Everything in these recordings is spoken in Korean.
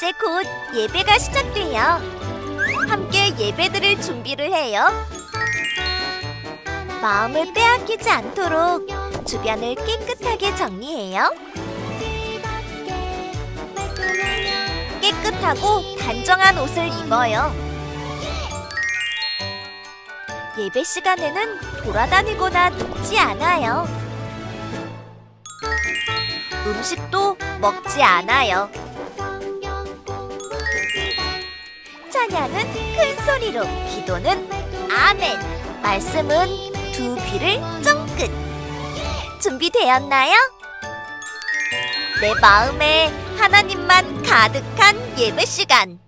이제 곧 예배가 시작돼요. 함께 예배드릴 준비를 해요. 마음을 빼앗기지 않도록 주변을 깨끗하게 정리해요. 깨끗하고 단정한 옷을 입어요. 예배 시간에는 돌아다니거나 눕지 않아요. 음식도 먹지 않아요. 찬양은 큰 소리로, 기도는 아멘, 말씀은 두 귀를 쫑긋. 준비되었나요? 내 마음에 하나님만 가득한 예배 시간.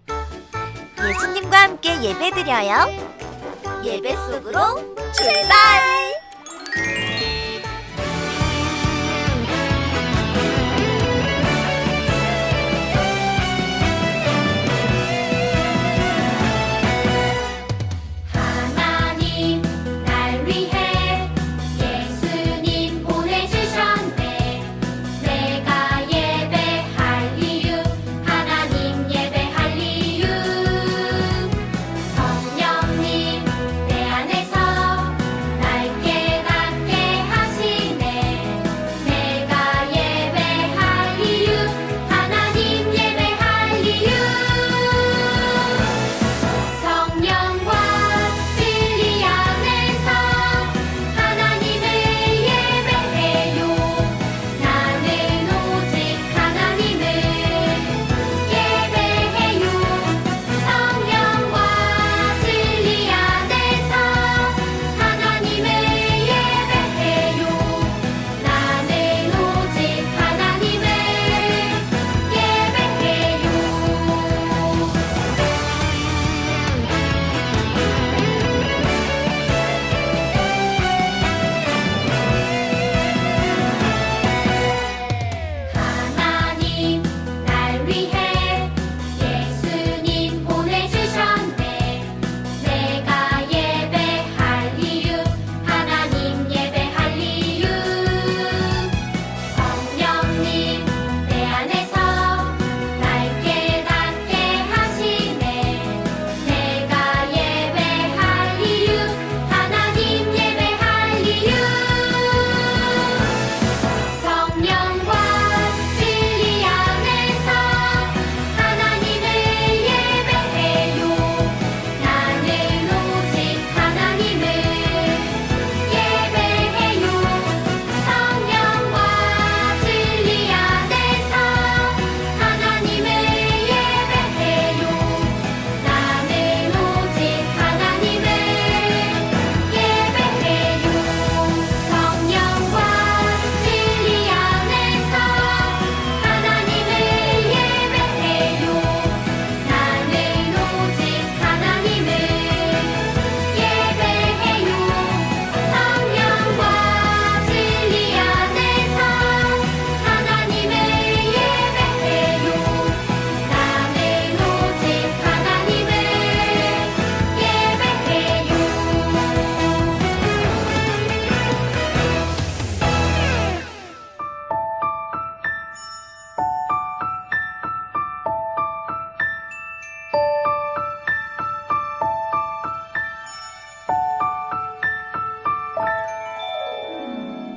예수님과 함께 예배드려요. 예배 속으로 출발!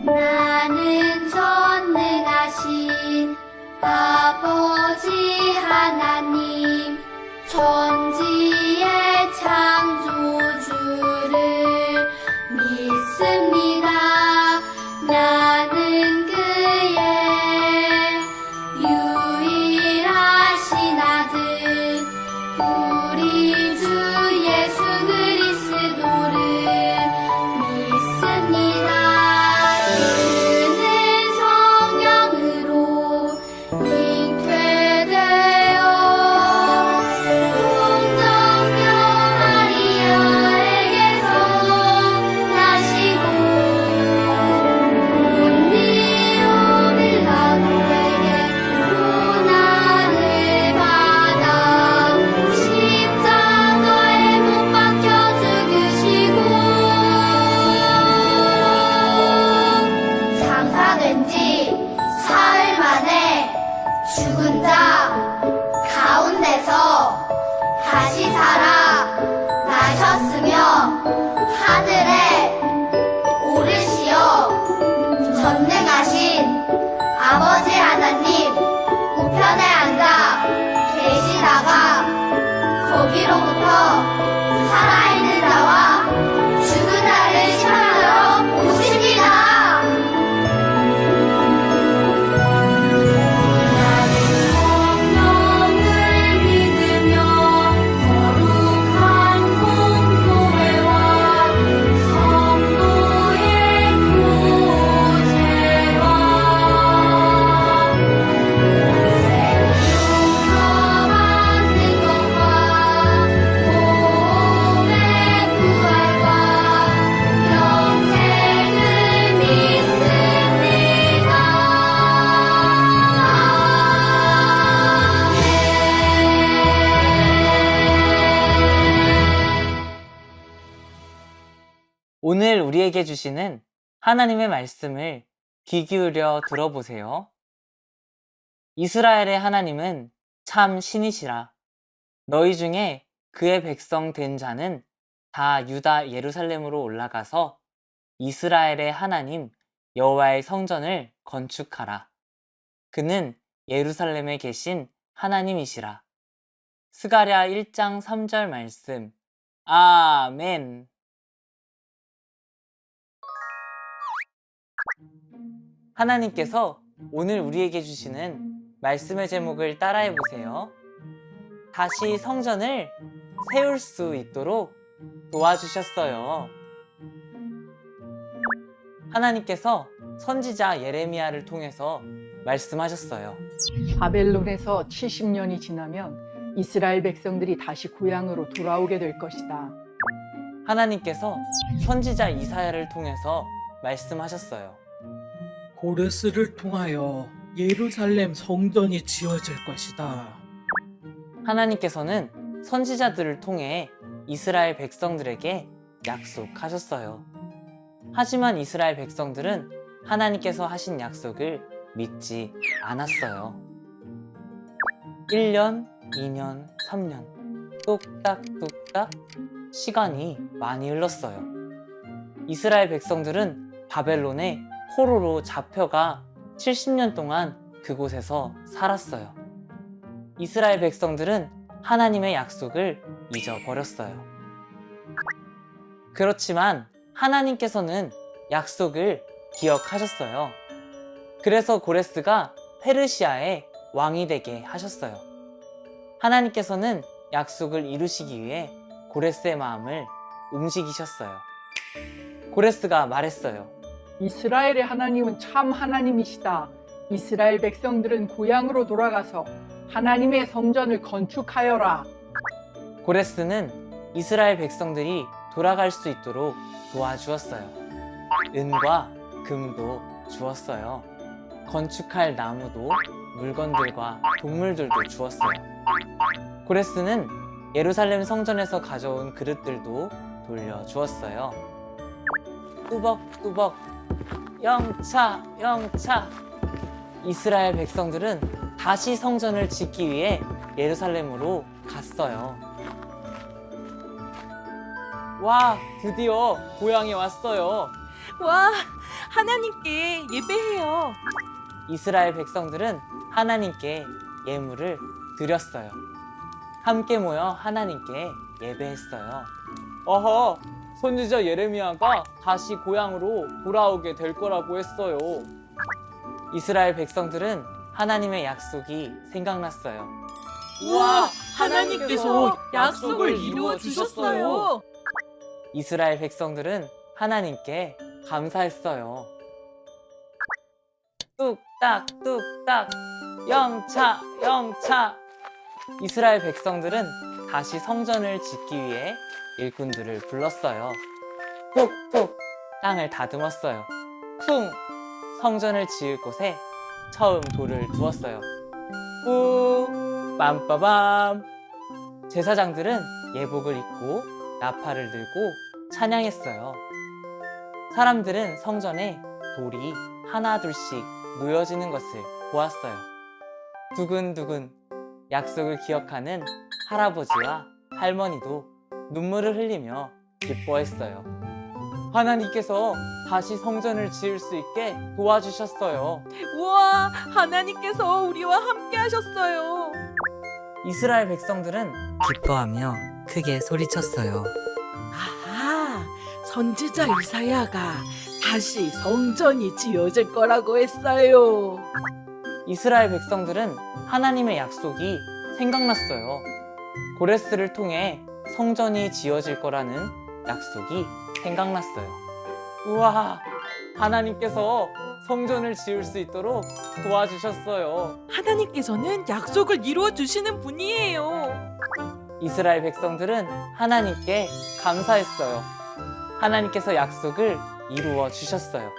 나는 전능하신 아버지 하나님, 천지의 창조주를 믿습니다. 나는 그의 유일하신 아들, 우리 주 예수 그리스도를 믿습니다. 그는 성령으로 잉태되어 전능하신 아버지 하나님 우편에 앉아 계시다가 거기로부터 살아있는 자와 죽은 자를 심판하러 오십니다. 성령을 믿으며 거룩한 공교회와 성도의 교제와 용서 받는 것과 몸의 부활과 영생을 믿습니다. 오늘 우리에게 주시는 하나님의 말씀을 귀 기울여 들어보세요. 이스라엘의 하나님은 참 신이시라. 너희 중에 그의 백성 된 자는 다 유다 예루살렘으로 올라가서 이스라엘의 하나님 여호와의 성전을 건축하라. 그는 예루살렘에 계신 하나님이시라. 스가랴 1장 3절 말씀. 아멘. 하나님께서 오늘 우리에게 주시는 말씀의 제목을 따라해 보세요. 다시 성전을 세울 수 있도록 도와주셨어요. 하나님께서 선지자 예레미야를 통해서 말씀하셨어요. 바벨론에서 70년이 지나면 이스라엘 백성들이 다시 고향으로 돌아오게 될 것이다. 하나님께서 선지자 이사야를 통해서 말씀하셨어요. 고레스를 통하여 예루살렘 성전이 지어질 것이다. 하나님께서는 선지자들을 통해 이스라엘 백성들에게 약속하셨어요. 하지만 이스라엘 백성들은 하나님께서 하신 약속을 믿지 않았어요. 1년, 2년, 3년 뚝딱뚝딱 시간이 많이 흘렀어요. 이스라엘 백성들은 바벨론에 포로로 잡혀가 70년 동안 그곳에서 살았어요. 이스라엘 백성들은 하나님의 약속을 잊어버렸어요. 그렇지만 하나님께서는 약속을 기억하셨어요. 그래서 고레스가 페르시아의 왕이 되게 하셨어요. 하나님께서는 약속을 이루시기 위해 고레스의 마음을 움직이셨어요. 고레스가 말했어요. 이스라엘의 하나님은 참 하나님이시다. 이스라엘 백성들은 고향으로 돌아가서 하나님의 성전을 건축하여라. 고레스는 이스라엘 백성들이 돌아갈 수 있도록 도와주었어요. 은과 금도 주었어요. 건축할 나무도 물건들과 동물들도 주었어요. 고레스는 예루살렘 성전에서 가져온 그릇들도 돌려주었어요. 뚜벅뚜벅 영차 영차. 이스라엘 백성들은 다시 성전을 짓기 위해 예루살렘으로 갔어요. 와, 드디어 고향에 왔어요. 와, 하나님께 예배해요. 이스라엘 백성들은 하나님께 예물을 드렸어요. 함께 모여 하나님께 예배했어요. 어허, 선지자 예레미야가 다시 고향으로 돌아오게 될 거라고 했어요. 이스라엘 백성들은 하나님의 약속이 생각났어요. 우와, 하나님께서 약속을 이루어 주셨어요. 이스라엘 백성들은 하나님께 감사했어요. 뚝딱 뚝딱 영차 영차. 이스라엘 백성들은 다시 성전을 짓기 위해 일꾼들을 불렀어요. 푹푹 땅을 다듬었어요. 쿵 성전을 지을 곳에 처음 돌을 두었어요. 뿌 빰빠밤. 제사장들은 예복을 입고 나팔을 들고 찬양했어요. 사람들은 성전에 돌이 하나둘씩 놓여지는 것을 보았어요. 두근두근 약속을 기억하는 할아버지와 할머니도 눈물을 흘리며 기뻐했어요. 하나님께서 다시 성전을 지을 수 있게 도와주셨어요. 우와, 하나님께서 우리와 함께 하셨어요. 이스라엘 백성들은 기뻐하며 크게 소리쳤어요. 아, 선지자 이사야가 다시 성전이 지어질 거라고 했어요. 이스라엘 백성들은 하나님의 약속이 생각났어요. 고레스를 통해 성전이 지어질 거라는 약속이 생각났어요. 우와, 하나님께서 성전을 지을 수 있도록 도와주셨어요. 하나님께서는 약속을 이루어 주시는 분이에요. 이스라엘 백성들은 하나님께 감사했어요. 하나님께서 약속을 이루어 주셨어요.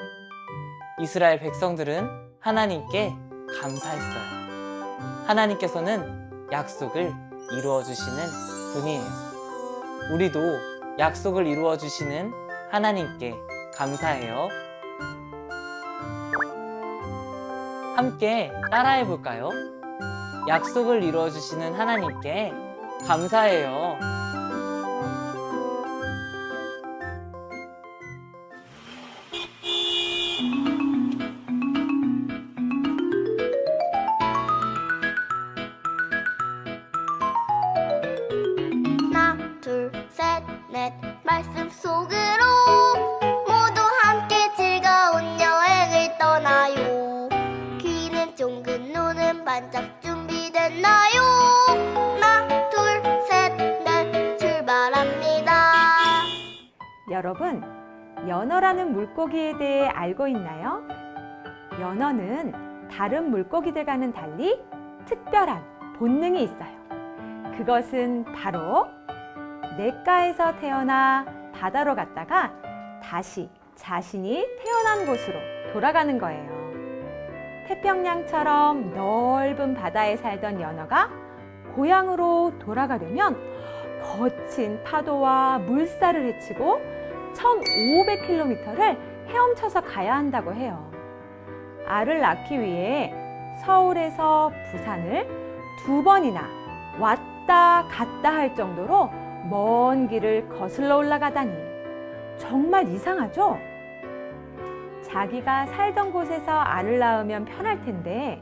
이스라엘 백성들은 하나님께 감사했어요. 하나님께서는 약속을 이루어 주시는 분이에요. 우리도 약속을 이루어 주시는 하나님께 감사해요. 함께 따라해 볼까요? 약속을 이루어 주시는 하나님께 감사해요. 하나 둘 셋 넷 말씀 속으로 모두 함께 즐거운 여행을 떠나요. 귀는 쫑긋 눈은 반짝 준비됐나요? 하나 둘 셋 넷 출발합니다. 여러분, 연어라는 물고기에 대해 알고 있나요? 연어는 다른 물고기들과는 달리 특별한 본능이 있어요. 그것은 바로 냇가에서 태어나 바다로 갔다가 다시 자신이 태어난 곳으로 돌아가는 거예요. 태평양처럼 넓은 바다에 살던 연어가 고향으로 돌아가려면 거친 파도와 물살을 헤치고 1500km를 헤엄쳐서 가야 한다고 해요. 알을 낳기 위해 서울에서 부산을 2번이나 왔다 갔다 할 정도로 먼 길을 거슬러 올라가다니 정말 이상하죠? 자기가 살던 곳에서 알을 낳으면 편할 텐데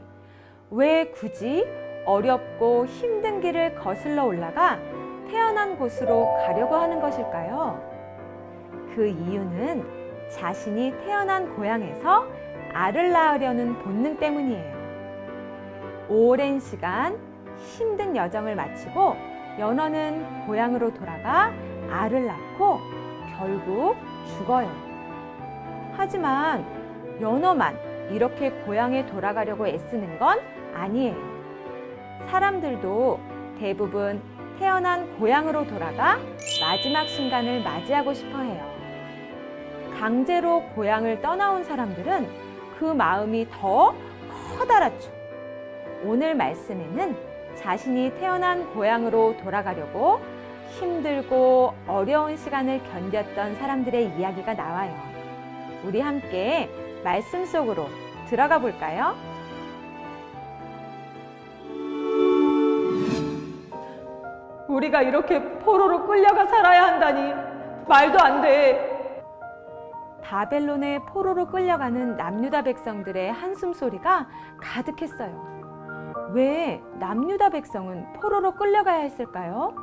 왜 굳이 어렵고 힘든 길을 거슬러 올라가 태어난 곳으로 가려고 하는 것일까요? 그 이유는 자신이 태어난 고향에서 알을 낳으려는 본능 때문이에요. 오랜 시간 힘든 여정을 마치고 연어는 고향으로 돌아가 알을 낳고 결국 죽어요. 하지만 연어만 이렇게 고향에 돌아가려고 애쓰는 건 아니에요. 사람들도 대부분 태어난 고향으로 돌아가 마지막 순간을 맞이하고 싶어 해요. 강제로 고향을 떠나온 사람들은 그 마음이 더 커다랗죠. 오늘 말씀에는 자신이 태어난 고향으로 돌아가려고 힘들고 어려운 시간을 견뎠던 사람들의 이야기가 나와요. 우리 함께 말씀 속으로 들어가 볼까요? 우리가 이렇게 포로로 끌려가 살아야 한다니 말도 안 돼. 바벨론의 포로로 끌려가는 남유다 백성들의 한숨 소리가 가득했어요. 왜 남유다 백성은 포로로 끌려가야 했을까요?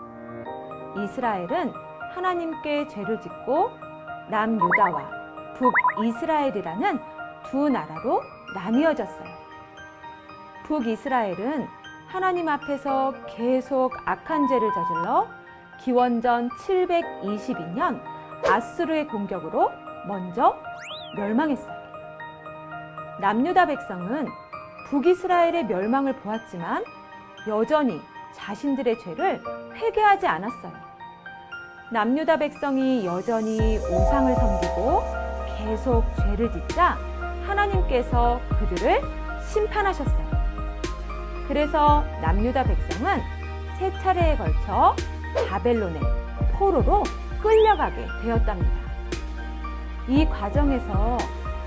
이스라엘은 하나님께 죄를 짓고 남유다와 북이스라엘이라는 두 나라로 나뉘어졌어요. 북이스라엘은 하나님 앞에서 계속 악한 죄를 저질러 기원전 722년 아수르의 공격으로 먼저 멸망했어요. 남유다 백성은 북이스라엘의 멸망을 보았지만 여전히 자신들의 죄를 회개하지 않았어요. 남유다 백성이 여전히 우상을 섬기고 계속 죄를 짓자 하나님께서 그들을 심판하셨어요. 그래서 남유다 백성은 3차례에 걸쳐 바벨론의 포로로 끌려가게 되었답니다. 이 과정에서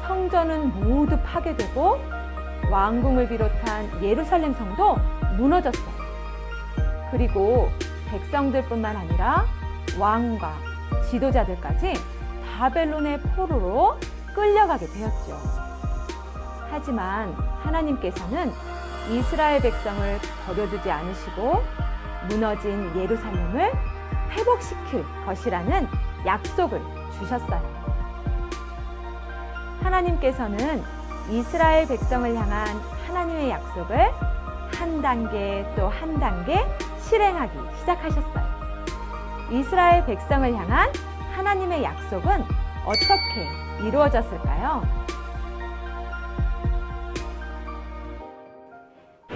성전은 모두 파괴되고 왕궁을 비롯한 예루살렘 성도 무너졌어요. 그리고 백성들뿐만 아니라 왕과 지도자들까지 다 바벨론의 포로로 끌려가게 되었죠. 하지만 하나님께서는 이스라엘 백성을 버려두지 않으시고 무너진 예루살렘을 회복시킬 것이라는 약속을 주셨어요. 하나님께서는 이스라엘 백성을 향한 하나님의 약속을 한 단계 또 한 단계 실행하기 시작하셨어요. 이스라엘 백성을 향한 하나님의 약속은 어떻게 이루어졌을까요?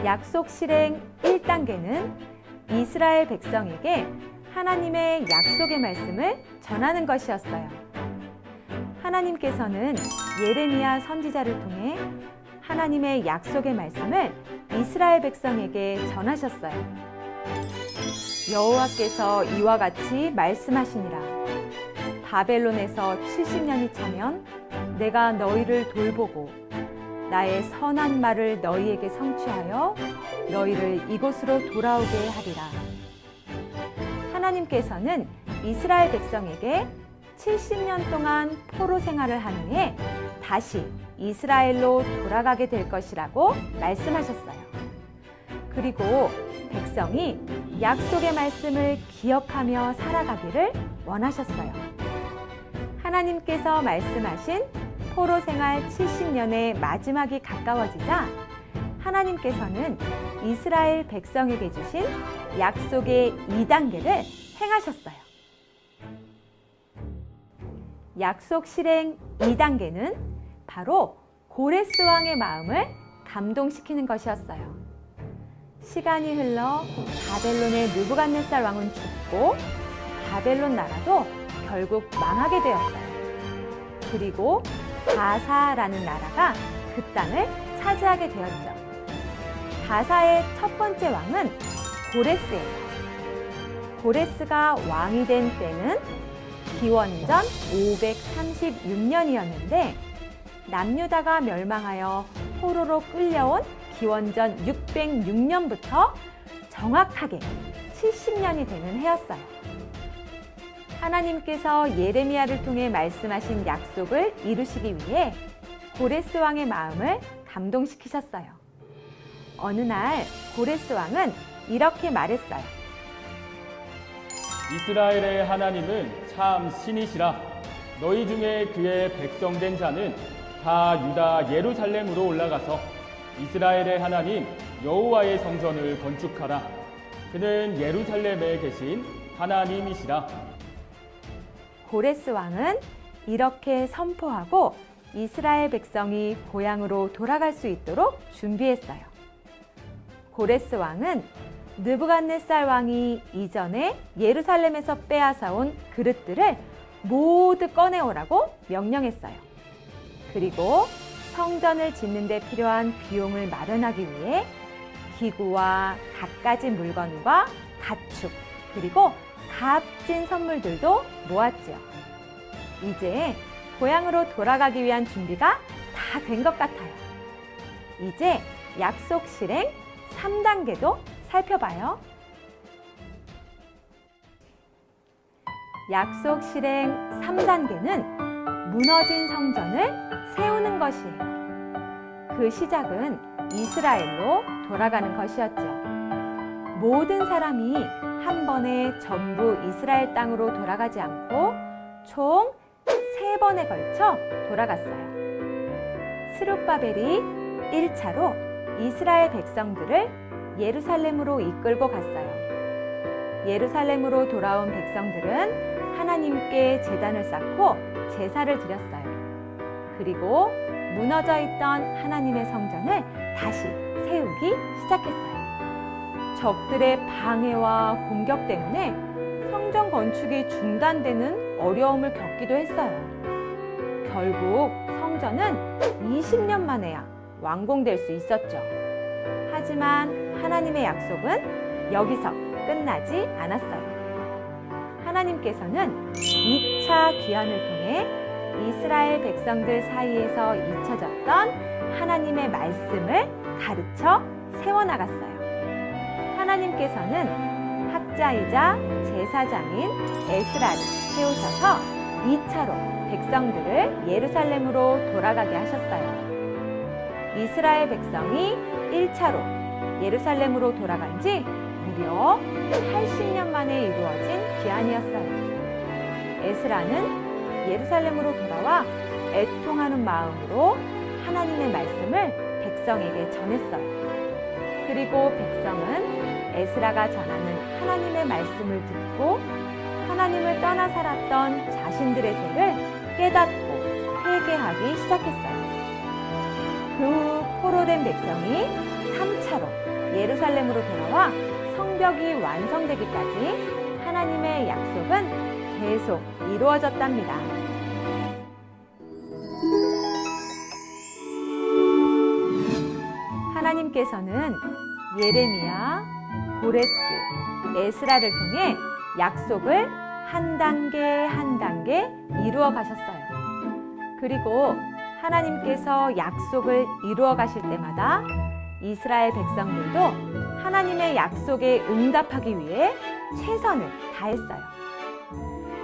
약속 실행 1단계는 이스라엘 백성에게 하나님의 약속의 말씀을 전하는 것이었어요. 하나님께서는 예레미야 선지자를 통해 하나님의 약속의 말씀을 이스라엘 백성에게 전하셨어요. 여호와께서 이와 같이 말씀하시니라. 바벨론에서 70년이 차면 내가 너희를 돌보고 나의 선한 말을 너희에게 성취하여 너희를 이곳으로 돌아오게 하리라. 하나님께서는 이스라엘 백성에게 70년 동안 포로 생활을 한 후에 다시 이스라엘로 돌아가게 될 것이라고 말씀하셨어요. 그리고 백성이 약속의 말씀을 기억하며 살아가기를 원하셨어요. 하나님께서 말씀하신 포로 생활 70년의 마지막이 가까워지자 하나님께서는 이스라엘 백성에게 주신 약속의 2단계를 행하셨어요. 약속 실행 2단계는 바로 고레스 왕의 마음을 감동시키는 것이었어요. 시간이 흘러 바벨론의 느부갓네살 왕은 죽고 바벨론 나라도 결국 망하게 되었어요. 그리고 바사라는 나라가 그 땅을 차지하게 되었죠. 바사의 첫 번째 왕은 고레스예요. 고레스가 왕이 된 때는 기원전 536년이었는데 남유다가 멸망하여 포로로 끌려온 기원전 606년부터 정확하게 70년이 되는 해였어요. 하나님께서 예레미야를 통해 말씀하신 약속을 이루시기 위해 고레스 왕의 마음을 감동시키셨어요. 어느 날 고레스 왕은 이렇게 말했어요. 이스라엘의 하나님은 참 신이시라. 너희 중에 그의 백성된 자는 다 유다 예루살렘으로 올라가서 이스라엘의 하나님 여호와의 성전을 건축하라. 그는 예루살렘에 계신 하나님이시라. 고레스 왕은 이렇게 선포하고 이스라엘 백성이 고향으로 돌아갈 수 있도록 준비했어요. 고레스 왕은 느부갓네살 왕이 이전에 예루살렘에서 빼앗아온 그릇들을 모두 꺼내오라고 명령했어요. 그리고 성전을 짓는 데 필요한 비용을 마련하기 위해 기구와 갖가지 물건과 가축 그리고 값진 선물들도 모았지요. 이제 고향으로 돌아가기 위한 준비가 다 된 것 같아요. 이제 약속 실행 3단계도 살펴봐요. 약속 실행 3단계는 무너진 성전을 세우는 것이에요. 그 시작은 이스라엘로 돌아가는 것이었죠. 모든 사람이 한 번에 전부 이스라엘 땅으로 돌아가지 않고 총 3번에 걸쳐 돌아갔어요. 스룹바벨이 1차로 이스라엘 백성들을 예루살렘으로 이끌고 갔어요. 예루살렘으로 돌아온 백성들은 하나님께 제단을 쌓고 제사를 드렸어요. 그리고 무너져 있던 하나님의 성전을 다시 세우기 시작했어요. 적들의 방해와 공격 때문에 성전 건축이 중단되는 어려움을 겪기도 했어요. 결국 성전은 20년 만에야 완공될 수 있었죠. 하지만 하나님의 약속은 여기서 끝나지 않았어요. 하나님께서는 2차 귀환을 통해 이스라엘 백성들 사이에서 잊혀졌던 하나님의 말씀을 가르쳐 세워나갔어요. 하나님께서는 학자이자 제사장인 에스라를 세우셔서 2차로 백성들을 예루살렘으로 돌아가게 하셨어요. 이스라엘 백성이 1차로 예루살렘으로 돌아간 지 무려 80년 만에 이루어진 귀환이었어요. 에스라는 예루살렘으로 돌아와 애통하는 마음으로 하나님의 말씀을 백성에게 전했어요. 그리고 백성은 에스라가 전하는 하나님의 말씀을 듣고 하나님을 떠나 살았던 자신들의 죄를 깨닫고 회개하기 시작했어요. 그 후 포로된 백성이 3차로 예루살렘으로 돌아와 성벽이 완성되기까지 하나님의 약속은 계속 이루어졌답니다. 하나님께서는 예레미야, 고레스, 에스라를 통해 약속을 한 단계 한 단계 이루어 가셨어요. 그리고 하나님께서 약속을 이루어 가실 때마다 이스라엘 백성들도 하나님의 약속에 응답하기 위해 최선을 다했어요.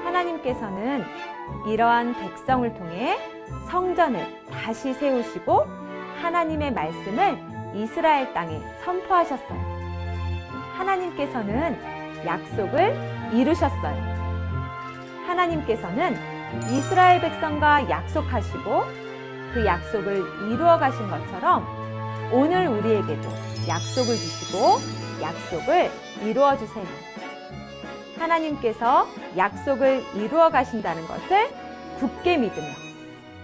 하나님께서는 이러한 백성을 통해 성전을 다시 세우시고 하나님의 말씀을 이스라엘 땅에 선포하셨어요. 하나님께서는 약속을 이루셨어요. 하나님께서는 이스라엘 백성과 약속하시고 그 약속을 이루어 가신 것처럼 오늘 우리에게도 약속을 주시고 약속을 이루어 주세요. 하나님께서 약속을 이루어 가신다는 것을 굳게 믿으며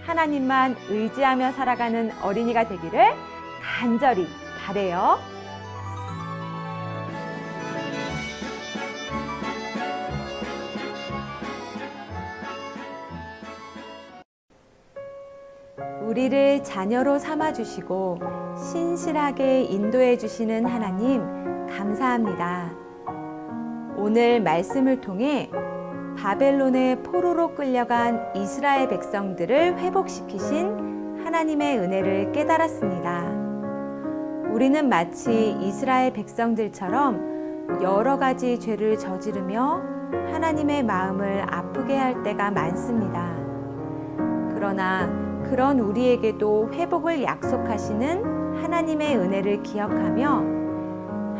하나님만 의지하며 살아가는 어린이가 되기를 간절히 바래요. 우리를 자녀로 삼아주시고 신실하게 인도해 주시는 하나님 감사합니다. 오늘 말씀을 통해 바벨론의 포로로 끌려간 이스라엘 백성들을 회복시키신 하나님의 은혜를 깨달았습니다. 우리는 마치 이스라엘 백성들처럼 여러 가지 죄를 저지르며 하나님의 마음을 아프게 할 때가 많습니다. 그러나 그런 우리에게도 회복을 약속하시는 하나님의 은혜를 기억하며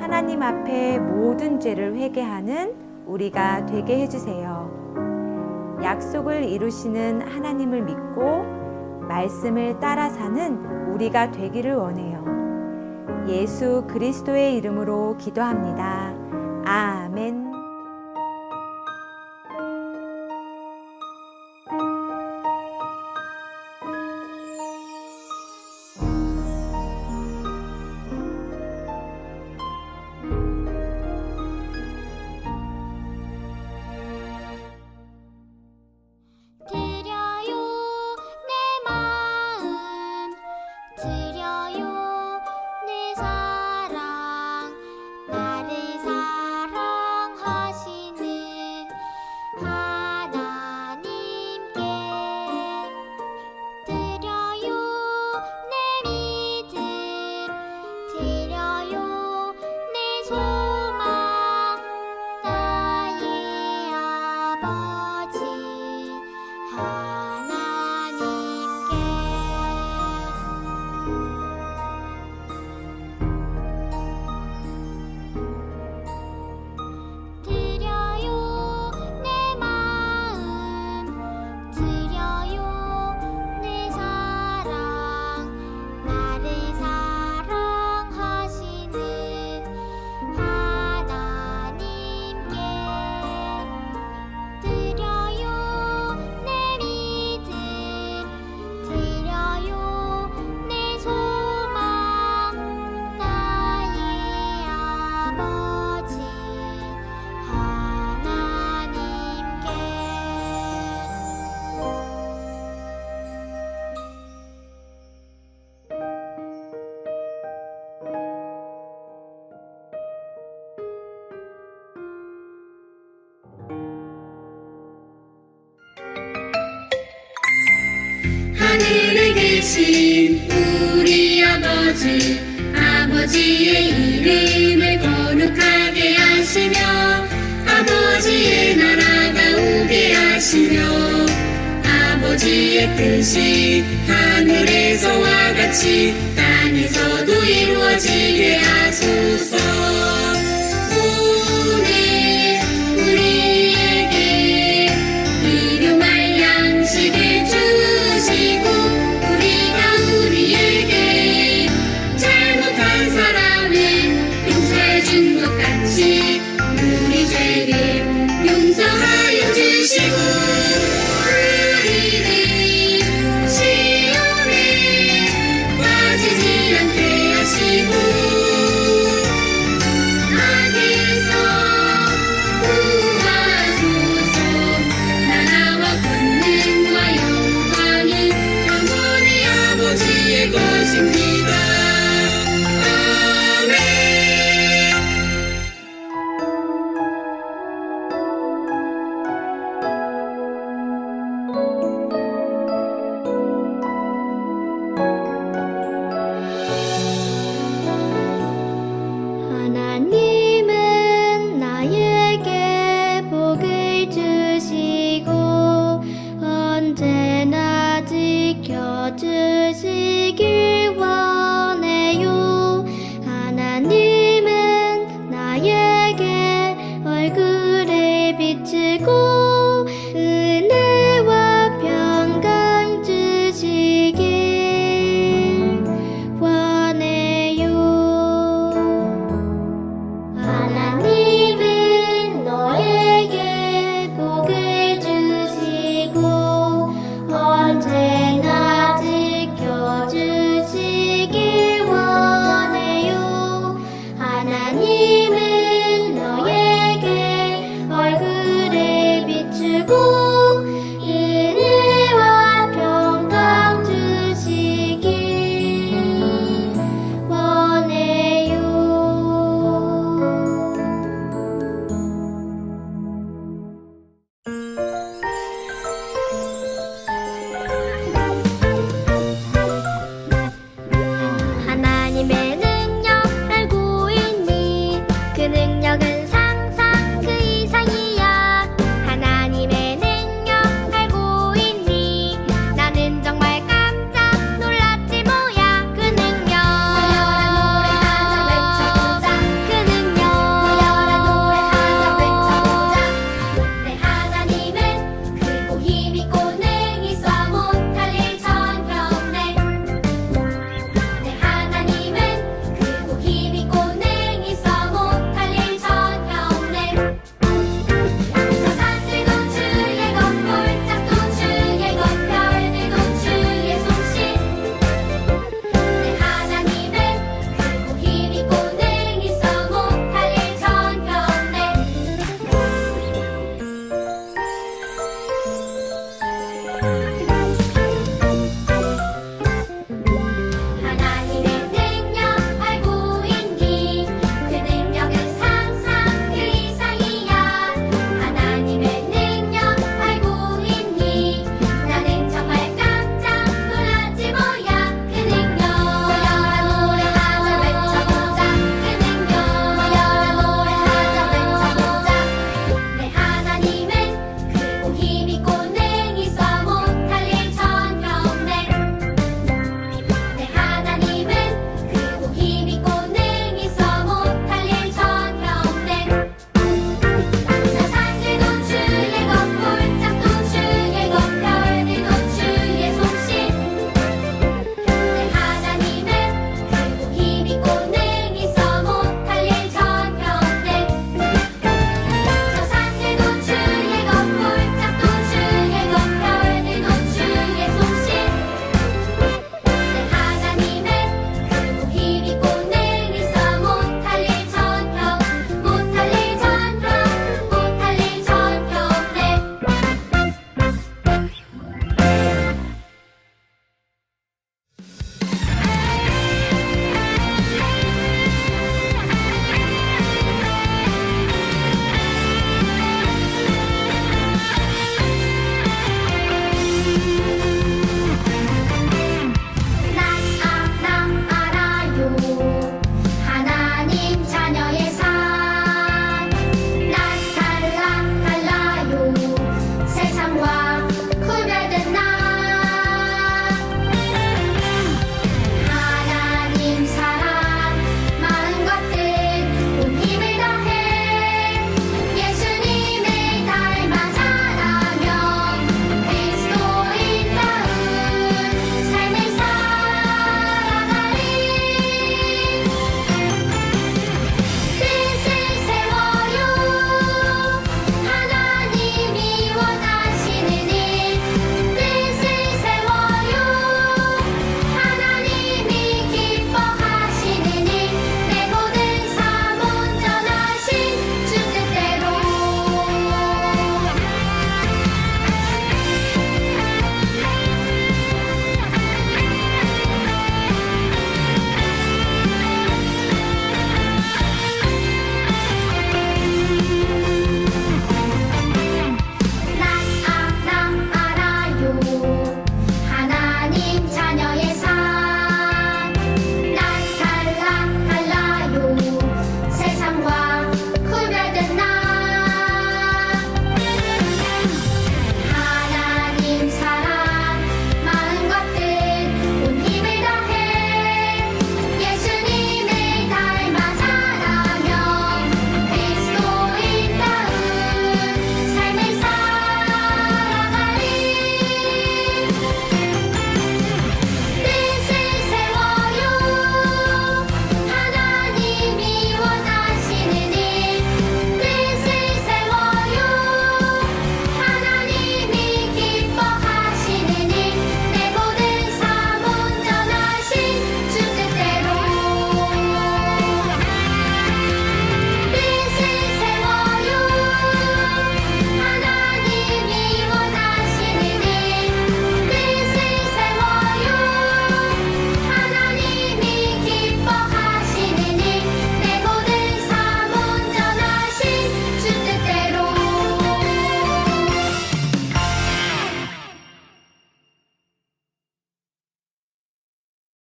하나님 앞에 모든 죄를 회개하는 우리가 되게 해주세요. 약속을 이루시는 하나님을 믿고 말씀을 따라 사는 우리가 되기를 원해요. 예수 그리스도의 이름으로 기도합니다. 아멘. 드려요 내 마음 드려요 내 사랑 나를 사랑하시는 하나님께 드려요 내 믿음 드려요 내 소망 나의 아버지 하나님께 드려요 내 마음 드려요 내 사랑 나를 사랑하시는 하나님께 드려요 내 믿음 드려요 내 소망 나의 아버지 하나님께 하늘에 계신 우리 아버지 아버지의 이름을 거룩하게 하시며 아버지의 나라가 오게 하시며 아버지의 뜻이 하늘에서와 같이 땅에서도 이루어지게 하소서.